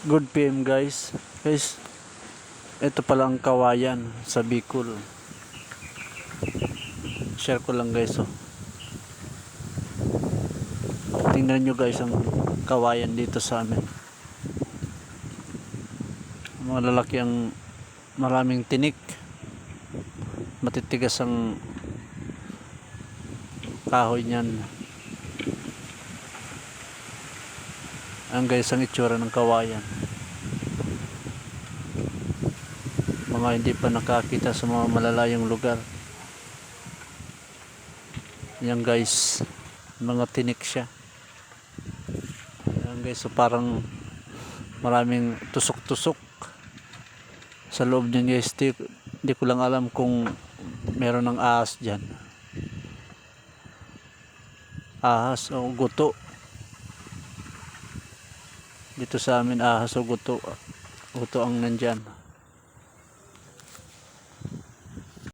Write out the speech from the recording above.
Good PM guys. Guys, ito pala ang kawayan sa Bicol. Share ko lang guys. Oh. Tingnan nyo guys ang kawayan dito sa amin. Malalaki ang maraming tinik. Matitigas ang kahoy niyan. Ang guys ang itsura ng kawayan. Mga hindi pa nakakita sa mga malalayong lugar. Yan guys, mga tinik siya. Yan guys, so parang maraming tusok-tusok sa loob niyan guys. Hindi ko lang alam kung meron ng ahas dyan. Ahas o guto. Dito sa amin ahas o guto. Guto ang nandyan.